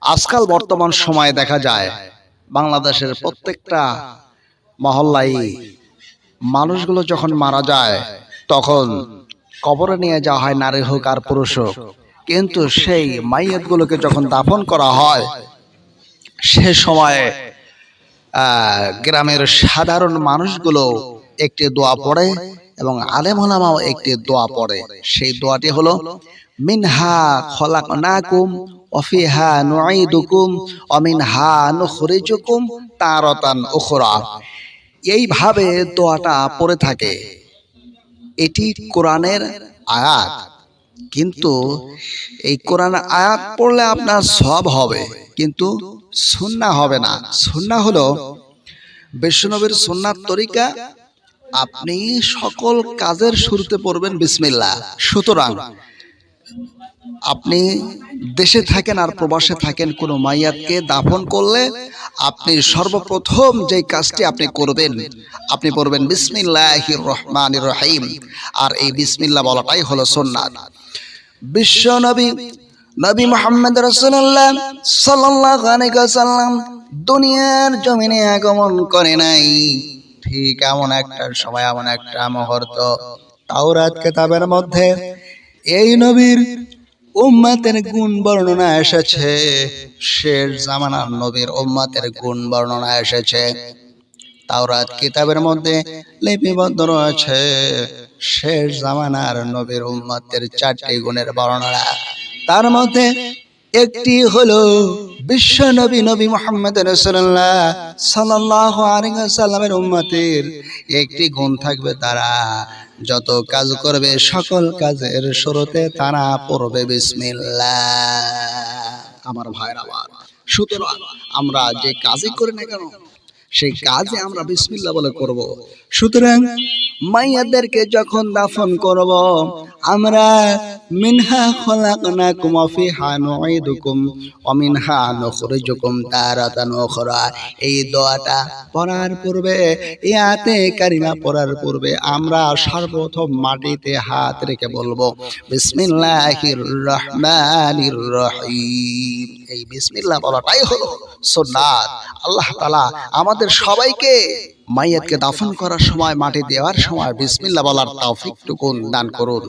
আজকাল বর্তমান সময়ে দেখা যায় বাংলাদেশের প্রত্যেকটা মহল্লায় মানুষগুলো যখন মারা যায় তখন কবরে নিয়ে যাওয়া হয়, নারী হোক আর পুরুষ হোক। কিন্তু সেই মাইয়াতগুলোকে যখন দাফন করা হয় সে সময়ে গ্রামের সাধারণ মানুষগুলো একটি দোয়া পড়ে এবং আলেম ওলামাও একটি দোয়া পড়ে। সেই দোয়াটি হলো মিনহা খলাকনাকুম ওয়া ফিহা নুঈদুকুম ওয়া মিনহা নুখরিজুকুম তারাতান উখরা। এইভাবে দোয়াটা পড়ে থাকে। এটি কোরআনের আয়াত, কিন্তু এই কোরআন আয়াত পড়লে আপনার সওয়াব হবে, কিন্তু সুন্নাহ হবে না। সুন্নাহ হলো বিশ্বনবীর সুন্নাত তরিকা। আপনি সকল কাজের শুরুতে পড়বেন বিসমিল্লাহ। সুতরাং আপনি দেশে থাকেন আর প্রবাসে থাকেন, কোনো মাইয়াতকে দাফন করলে আপনি সর্বপ্রথম যে কাজটি আপনি করবেন, আপনি পড়বেন বিসমিল্লাহির রহমানির রহিম। আর এই বিসমিল্লাহ বলাটাই হলো সুন্নাত। বিশ্ব নবী নবী মুহাম্মদ রাসূলুল্লাহ সাল্লাল্লাহু আলাইহি ওয়াসাল্লাম দুনিয়ার জমিনে আগমন করে নাই ঠিক এমন একটা সময়, এমন একটা মুহূর্ত তাওরাত কিতাবের মধ্যে এই নবীর উম্মতের গুণ বর্ণনা এসেছে। শেষ জামানার নবীর উম্মতের গুণ বর্ণনা এসেছে। তাওরাত কিতাবের মধ্যে লিপিবদ্ধ রয়েছে শেষ জামানার নবীর উম্মতের 4টি গুণের বর্ণনা। তার মধ্যে একটি হলো বিশ্ব নবী নবী মুহাম্মদ রাসূলুল্লাহ সাল্লাল্লাহু আলাইহি ওয়াসাল্লামের উম্মতের একটি গুণ থাকবে, তারা যত কাজ করবে সকল কাজের শুরুতে তারা পড়বে বিসমিল্লাহ। আমার ভাইরা, সুতরাং আমরা যে কাজই করি না কেন সেই কাজে আমরা বিসমিল্লাহ বলে করব। সুতরাং মাইয়াদেরকে যখন দাফন করব আমরা মিনহা খলাকনাকুম ওয়া ফিহা নুঈদুকুম ওয়া মিনহা নুখরিজুকুম তারাতান উখরা, এই দোয়াটা পড়ার পূর্বে, ইয়াতে কারিমা পড়ার পূর্বে আমরা সর্বপ্রথম মাটিতে হাত রেখে বলবো বিসমিল্লাহির রহমানির রহিম। এই বিসমিল্লাহ বলাটাই হলো সুন্নাত। আল্লাহ তাআলা আমাদের সবাইকে মাইয়াতকে দাফন করার সময়, মাটি দেওয়ার সময় বিসমিল্লাহ বলার তৌফিক টুকুন দান করুন।